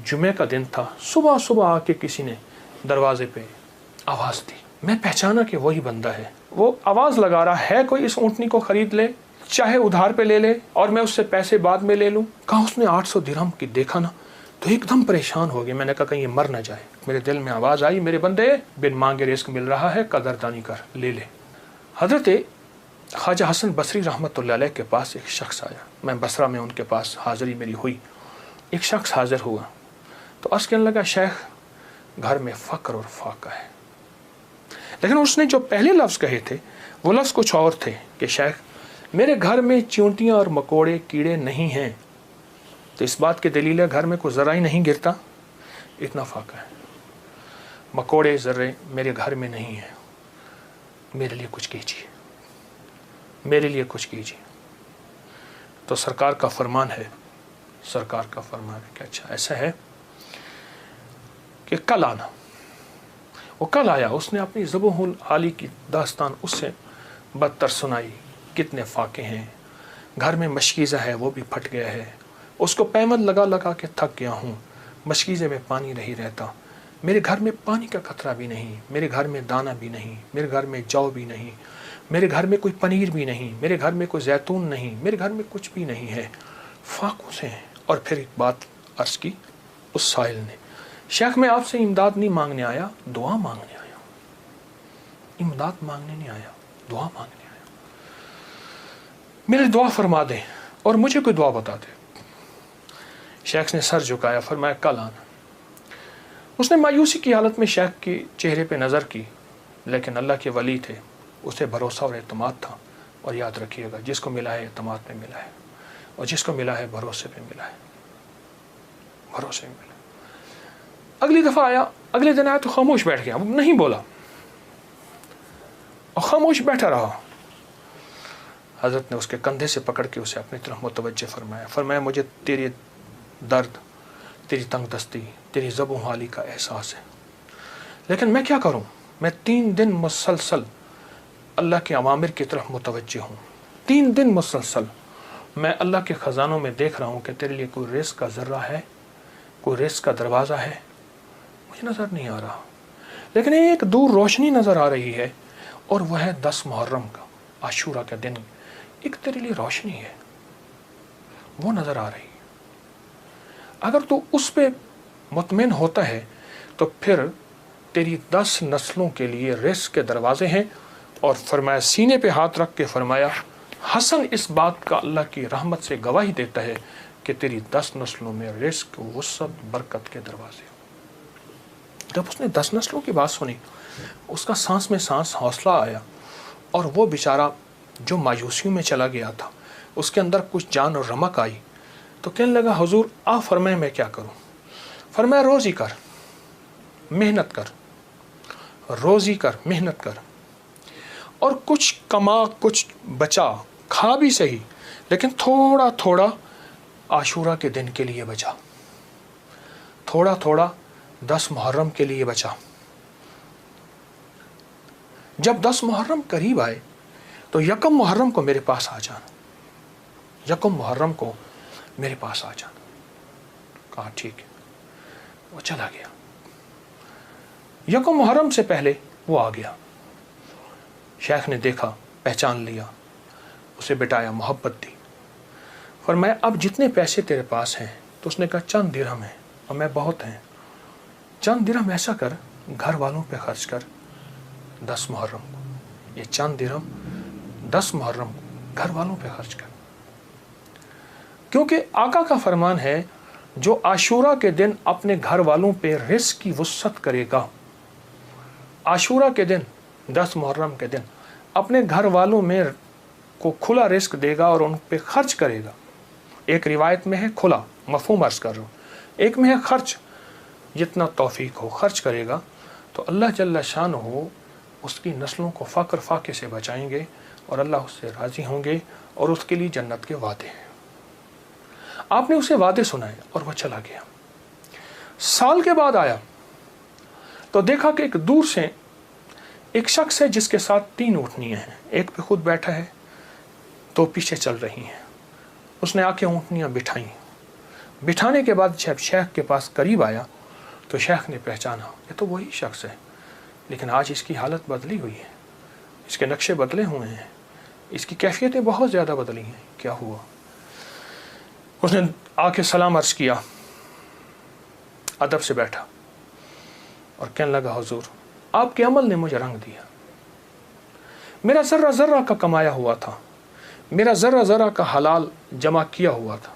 जुमे का दिन था, सुबह सुबह आके किसी ने दरवाजे पे आवाज़ दी। मैं पहचाना कि वही बंदा है। वो आवाज़ लगा रहा है कोई इस ऊँटनी को खरीद ले, चाहे उधार पे ले ले और मैं उससे पैसे बाद में ले लूँ। कहा उसने 800 दिरहम की। देखा ना तो एकदम परेशान हो गए। मैंने कहा कहीं ये मर ना जाए। मेरे दिल में आवाज़ आई, मेरे बंदे, बिन मांगे रिस्क मिल रहा है, कदरदानी कर, ले ले। हज़रत ख्वाजा हसन बसरी रहमतुल्लाह अलैह के पास एक शख्स आया। मैं बसरा में उनके पास हाज़िरी मेरी हुई। एक शख्स हाज़िर हुआ तो अर्ज़ कहने लगा, शेख घर में फ़क्र और फाका है। लेकिन उसने जो पहले लफ्ज़ कहे थे वो लफ्ज़ कुछ और थे कि शेख मेरे घर में चींटियाँ और मकोड़े कीड़े नहीं हैं, तो इस बात की दलील है घर में कोई ज़रा ही नहीं गिरता, इतना फाका है। मकोड़े ज़र्रे मेरे घर में नहीं हैं, मेरे लिए कुछ कीजिए, मेरे लिए कुछ कीजिए। तो सरकार का फरमान है, सरकार का फरमान है कि अच्छा ऐसा है कि कल आना। वो कल आया। उसने अपनी ज़ुबहुल हाली की दास्तान उससे बदतर सुनाई। कितने फाके हैं, घर में मशकीज़ा है वो भी फट गया है, उसको पैमद लगा लगा के थक गया हूँ, मशकीज़े में पानी नहीं रहता, मेरे घर में पानी का खतरा भी नहीं, मेरे घर में दाना भी नहीं, मेरे घर में जौ भी नहीं, मेरे घर में कोई पनीर भी नहीं, मेरे घर में कोई जैतून नहीं, मेरे घर में कुछ भी नहीं है, फाकों से हैं। और फिर एक बात अर्ज़ की उस साहिल ने, शेख मैं आपसे इमदाद नहीं मांगने आया, दुआ मांगने आया। इमदाद मांगने नहीं आया, दुआ मांगने आया। मेरे दुआ फरमा दें और मुझे कोई दुआ बता दे। शेख ने सर झुकाया, फरमाया कल आना। उसने मायूसी की हालत में शेख के चेहरे पे नज़र की, लेकिन अल्लाह के वली थे, उसे भरोसा और एतमाद था। और याद रखिएगा, जिसको मिला है एतमाद पे मिला है, और जिसको मिला है भरोसे पे मिला है, भरोसे में मिला। अगली दफ़ा आया, अगले दिन आया तो खामोश बैठ गया, वो नहीं बोला और खामोश बैठा रहा। हज़रत ने उसके कंधे से पकड़ के उसे अपनी तरफ मुतवज्जे फरमाया। फरमाया मुझे तेरे दर्द, तेरी तंगदस्ती, तेरी ज़ुबान हाली का एहसास है, लेकिन मैं क्या करूं, मैं 3 दिन मुसलसल अल्लाह के अवामिर की तरफ मुतवज्जे हूँ। 3 दिन मुसलसल मैं अल्लाह के ख़ज़ानों में देख रहा हूँ कि तेरे लिए कोई रिज़्क़ का ज़र्रा है, कोई रिज़्क़ का दरवाज़ा है, मुझे नज़र नहीं आ रहा। लेकिन एक दूर रोशनी नज़र आ रही है और वह है 10 मुहर्रम का, आशूरा का दिन। एक तेरे लिए रोशनी है, वो नज़र आ रही है। अगर तू उस पर मुतमिन होता है तो फिर तेरी 10 नस्लों के लिए रिज़्क़ के दरवाज़े हैं। और फरमाया, सीने पे हाथ रख के फरमाया, हसन इस बात का अल्लाह की रहमत से गवाही देता है कि तेरी 10 नस्लों में रिज़्क़, वुसअत, बरकत के दरवाजे। जब उसने 10 नस्लों की बात सुनी, उसका सांस में सांस हौसला आया और वो बेचारा जो मायूसियों में चला गया था, उसके अंदर कुछ जान और रमक आई। तो कहने लगा, हुजूर आप फरमाए मैं क्या करूं? फरमाया रोज़ी कर, मेहनत कर, रोज़ी कर, मेहनत कर, और कुछ कमा, कुछ बचा, खा भी सही, लेकिन थोड़ा थोड़ा आशूरा के दिन के लिए बचा, थोड़ा थोड़ा 10 मुहर्रम के लिए बचा। जब 10 मुहर्रम करीब आए तो यकम मुहर्रम को मेरे पास आ जाना, यकम मुहर्रम को मेरे पास आ जाना। कहा ठीक है। वो चला गया। यकम मुहर्रम से पहले वो आ गया। शेख ने देखा, पहचान लिया, उसे बिठाया, मोहब्बत दी। फरमाया अब जितने पैसे तेरे पास हैं, तो उसने कहा चंद दिरहम है और मैं बहुत हैं, चंद दिरहम ऐसा कर घर वालों पे खर्च कर 10 मुहर्रम को, ये चंद दिरहम 10 मुहर्रम को घर वालों पे खर्च कर। क्योंकि आका का फरमान है, जो आशूरा के दिन अपने घर वालों पे रिज़्क़ की वुसअत करेगा, आशूरा के दिन 10 मुहर्रम के दिन अपने घर वालों में को खुला रिज़्क़ देगा और उन पे खर्च करेगा। एक रिवायत में है खुला, मफ़हूम अर्ज़ कर रहा हूँ, एक में है खर्च, जितना तौफीक हो खर्च करेगा तो अल्लाह जल्ल शानहू उसकी नस्लों को फ़क्र फाके से बचाएंगे और अल्लाह उससे राज़ी होंगे और उसके लिए जन्नत के वादे हैं। आपने उसे वादे सुनाए और वह चला गया। साल के बाद आया तो देखा कि एक दूर से एक शख्स है जिसके साथ 3 ऊँटनियाँ हैं, एक पे खुद बैठा है, 2 पीछे चल रही हैं। उसने आके ऊँटनियाँ बिठाई, बिठाने के बाद जब शेख के पास करीब आया तो शेख ने पहचाना ये तो वही शख्स है, लेकिन आज इसकी हालत बदली हुई है, इसके नक्शे बदले हुए हैं, इसकी कैफियतें बहुत ज़्यादा बदली हैं। क्या हुआ? उसने आके सलाम अर्ज़ किया, अदब से बैठा और कहने लगा, हुजूर आपके अमल ने मुझे रंग दिया। मेरा ज़र्रा ज़र्रा का कमाया हुआ था, मेरा ज़र्रा ज़र्रा का हलाल जमा किया हुआ था,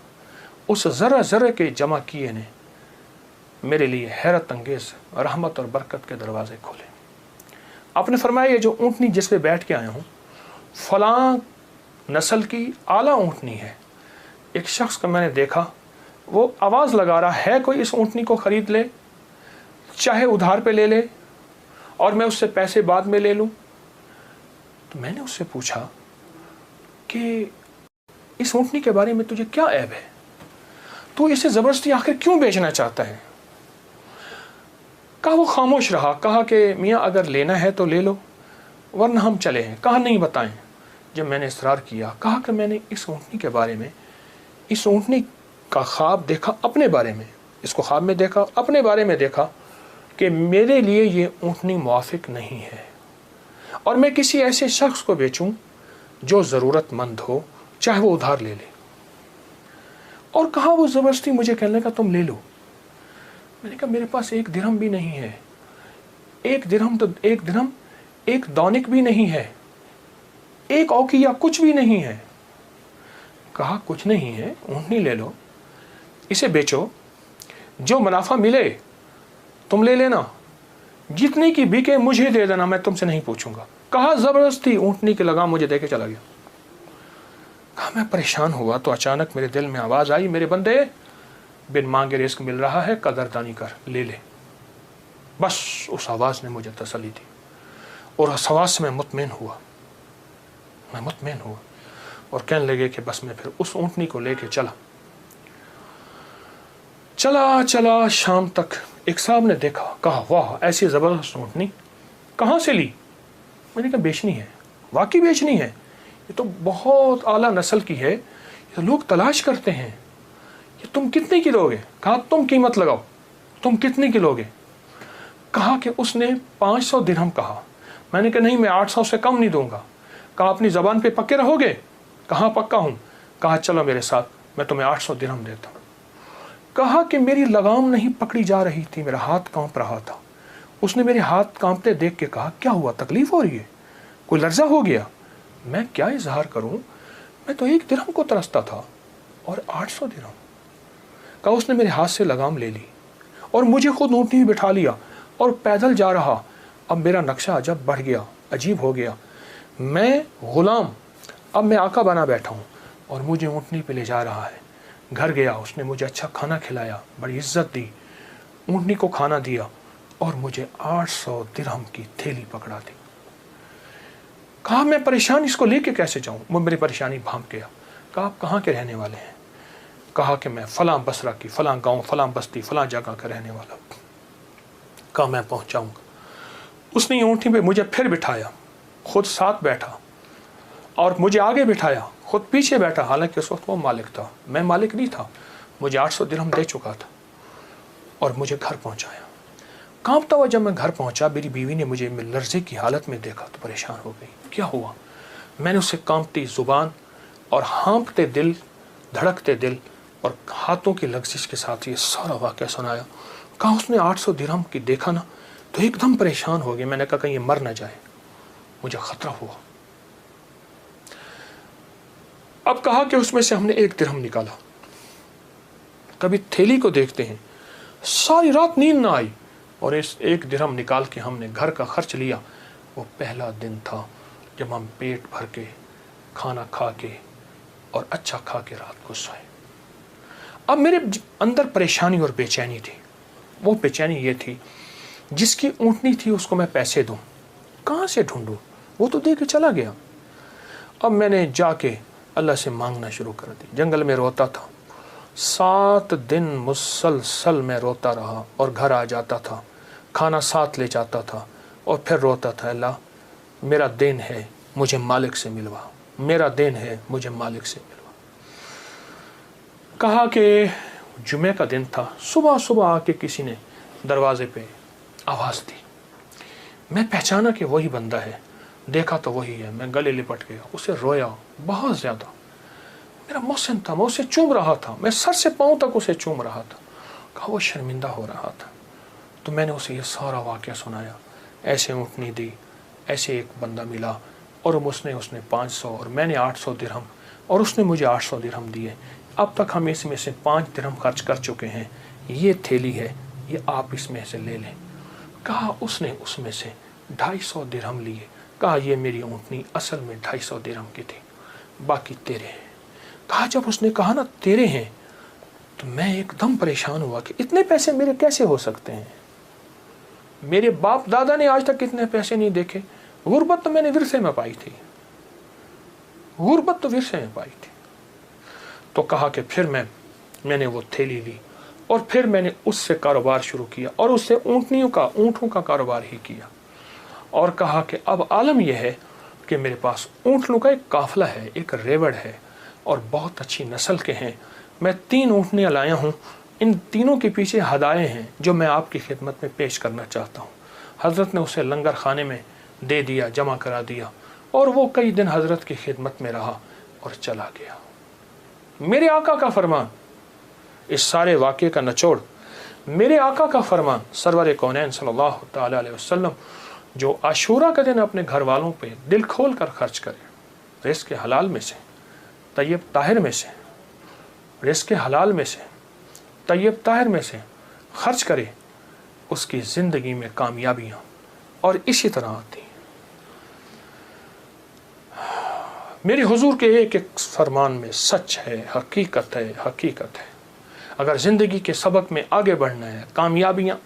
उस ज़र्रा ज़र्रे के जमा किए ने मेरे लिए हैरत अंगेज़ रहमत और बरकत के दरवाज़े खोले। आपने फरमाया ये जो ऊँटनी जिस पे बैठ के आया हूँ फ़लाँ नस्ल की आला ऊँटनी है। एक शख्स को मैंने देखा, वो आवाज़ लगा रहा है कोई इस ऊँटनी को ख़रीद ले, चाहे उधार पे ले ले और मैं उससे पैसे बाद में ले लूँ। तो मैंने उससे पूछा कि इस ऊँटनी के बारे में तुझे क्या ऐब है, तू इसे ज़बरदस्ती आखिर क्यों बेचना चाहता है? कहा वो खामोश रहा। कहा कि मियाँ अगर लेना है तो ले लो वरना हम चले हैं। कहा नहीं बताएं। जब मैंने इसरार किया, कहा कि मैंने इस ऊँटनी के बारे में, इस ऊँटनी का ख्वाब देखा अपने बारे में, इसको ख्वाब में देखा, अपने बारे में देखा कि मेरे लिए ये ऊँटनी मुआफिक नहीं है और मैं किसी ऐसे शख्स को बेचूं जो ज़रूरतमंद हो, चाहे वो उधार ले ले। और कहा वो ज़बरदस्ती मुझे कहने का तुम ले लो। मैंने कहा मेरे पास एक दिरहम भी नहीं है, एक दिरहम एक दौनिक भी नहीं है, एक औकिया कुछ भी नहीं है। कहा कुछ नहीं है, ऊँटनी ले लो, इसे बेचो, जो मुनाफा मिले तुम ले लेना, जितनी की बिके मुझे दे देना, मैं तुमसे नहीं पूछूंगा। कहा ज़बरदस्ती ऊँटनी के लगाम मुझे देके चला गया। कहा मैं परेशान हुआ तो अचानक मेरे दिल में आवाज़ आई, मेरे बंदे बिन मांगे रिस्क मिल रहा है, कदरदानी कर, ले ले। बस उस आवाज़ ने मुझे तसल्ली दी और उस आवाज़ से मैं मुतमईन हुआ और कहने लगे कि बस मैं फिर उस ऊँटनी को लेके चला शाम तक। एक साहब ने देखा, कहा वाह ऐसी ज़बरदस्त ऊँटनी कहाँ से ली? मैंने कहा बेचनी है, वाकई बेचनी है, ये तो बहुत आला नस्ल की है, ये लोग तलाश करते हैं, ये तुम कितने की लोगे? कहा तुम कीमत लगाओ, तुम कितने की लोगे? कहा कि उसने 500 दिरहम कहा। मैंने कहा नहीं, मैं 800 से कम नहीं दूंगा। कहा अपनी ज़बान पे पक्के रहोगे? कहाँ पक्का हूँ। कहा चलो मेरे साथ, मैं तुम्हें 800 दिरहम देता हूँ। कहा कि मेरी लगाम नहीं पकड़ी जा रही थी, मेरा हाथ कांप रहा था। उसने मेरे हाथ कांपते देख के कहा क्या हुआ, तकलीफ हो रही है, कोई लर्जा हो गया? मैं क्या इजहार करूं, मैं तो 1 दिरहम को तरसता था और 800 दिरहम। कहा उसने मेरे हाथ से लगाम ले ली और मुझे खुद ऊँटनी में बिठा लिया और पैदल जा रहा। अब मेरा नक्शा अजब बढ़ गया, अजीब हो गया। मैं गुलाम, अब मैं आका बना बैठा हूँ और मुझे ऊँटनी पे ले जा रहा है। घर गया, उसने मुझे अच्छा खाना खिलाया, बड़ी इज्जत दी, ऊँटनी को खाना दिया और मुझे 800 दिरहम की थैली पकड़ा दी। कहा मैं परेशान, इसको लेके कैसे जाऊं? वो मेरी परेशानी भांप गया। कहा आप कहाँ के रहने वाले हैं? कहा कि मैं फलां बसरा की, फलां गांव, फलां बस्ती, फलां जगह का रहने वाला। कहा मैं पहुंचाऊंगा। उसने ऊँटनी पे मुझे फिर बिठाया, खुद साथ बैठा और मुझे आगे बिठाया, खुद पीछे बैठा। हालांकि उस वक्त वो मालिक था, मैं मालिक नहीं था। मुझे 800 दिरहम दे चुका था और मुझे घर पहुंचाया। कांपता हुआ जब मैं घर पहुंचा, मेरी बीवी ने मुझे लर्जे की हालत में देखा तो परेशान हो गई। क्या हुआ? मैंने उसे कांपती ज़ुबान और हाँफते दिल, धड़कते दिल और हाथों की लग्जिश के साथ ये सारा वाक़या सुनाया। कहा उसने 800 दिरहम की देखा ना तो एकदम परेशान हो गई। मैंने कहा कहीं ये मर ना जाए, मुझे ख़तरा हुआ। अब कहा कि उसमें से हमने 1 दिरहम निकाला। कभी थैली को देखते हैं, सारी रात नींद ना आई और इस 1 दिरहम निकाल के हमने घर का खर्च लिया। वो पहला दिन था जब हम पेट भर के खाना खा के और अच्छा खा के रात को सोए। अब मेरे अंदर परेशानी और बेचैनी थी। वो बेचैनी ये थी, जिसकी ऊँटनी थी उसको मैं पैसे दूं, कहाँ से ढूंढूं? वो तो दे के चला गया। अब मैंने जाके अल्लाह से मांगना शुरू कर दी। जंगल में रोता था, 7 दिन मुसलसल मैं रोता रहा और घर आ जाता था, खाना साथ ले जाता था और फिर रोता था, अल्लाह मेरा देन है, मुझे मालिक से मिलवा, मेरा देन है, मुझे मालिक से मिलवा। कहा कि जुमे का दिन था, सुबह सुबह आके किसी ने दरवाजे पे आवाज़ दी। मैं पहचाना कि वही बंदा है, देखा तो वही है। मैं गले लिपट गया, उसे रोया बहुत ज़्यादा। मेरा मोहसिन था, मैं उसे चूम रहा था, मैं सर से पाँव तक उसे चूम रहा था। कहा वो शर्मिंदा हो रहा था। तो मैंने उसे ये सारा वाक़या सुनाया, ऐसे ऊँटनी दी, ऐसे एक बंदा मिला और उसने 500 और मैंने 800 दिरहम और उसने मुझे 800 दिरहम दिए। अब तक हम इसमें से 5 दिरहम खर्च कर चुके हैं। ये थैली है, ये आप इसमें से ले लें। कहा उसने उसमें से 250 दिरहम लिए। कहा ये मेरी ऊँटनी असल में 250 दिरहम की थी, बाकी तेरे हैं। कहा जब उसने कहा ना तेरे हैं, तो मैं एकदम परेशान हुआ कि इतने पैसे मेरे कैसे हो सकते हैं। मेरे बाप दादा ने आज तक इतने पैसे नहीं देखे। गुर्बत तो मैंने विरसे में पाई थी, गुर्बत तो विरसे में पाई थी। तो कहा कि फिर मैंने वो थैली ली और फिर मैंने उससे कारोबार शुरू किया और उससे ऊँटों का कारोबार ही किया। और कहा कि अब आलम यह है कि मेरे पास ऊँटों का एक काफिला है, एक रेवड़ है और बहुत अच्छी नस्ल के हैं। मैं 3 ऊँटनियाँ लाया हूँ, इन तीनों के पीछे हदाएँ हैं जो मैं आपकी खिदमत में पेश करना चाहता हूँ। हज़रत ने उसे लंगर खाने में दे दिया, जमा करा दिया और वो कई दिन हज़रत की खिदमत में रहा और चला गया। मेरे आका का फरमान, इस सारे वाक़े का निचोड़ मेरे आका का फरमान सरवर कौनैन सल्लल्लाहु तआला अलैहि वसल्लम, जो आशूरा का दिन अपने घर वालों पे दिल खोल कर खर्च करे, रिज़्क़ के हलाल में से, तय्यब ताहिर में से, रिज़्क़ के हलाल में से, तय्यब ताहिर में से खर्च करे, उसकी ज़िंदगी में कामयाबियाँ और इसी तरह आती हैं। मेरे हुजूर के एक एक फरमान में सच है, हकीकत है, हकीकत है। अगर ज़िंदगी के सबक में आगे बढ़ना है, कामयाबियाँ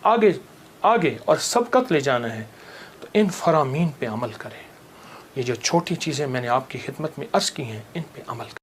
आगे और सबकत ले जाना है, तो इन फरामीन पे अमल करें। ये जो छोटी चीज़ें मैंने आपकी खिदमत में अर्ज़ की हैं, इन पे अमल करें।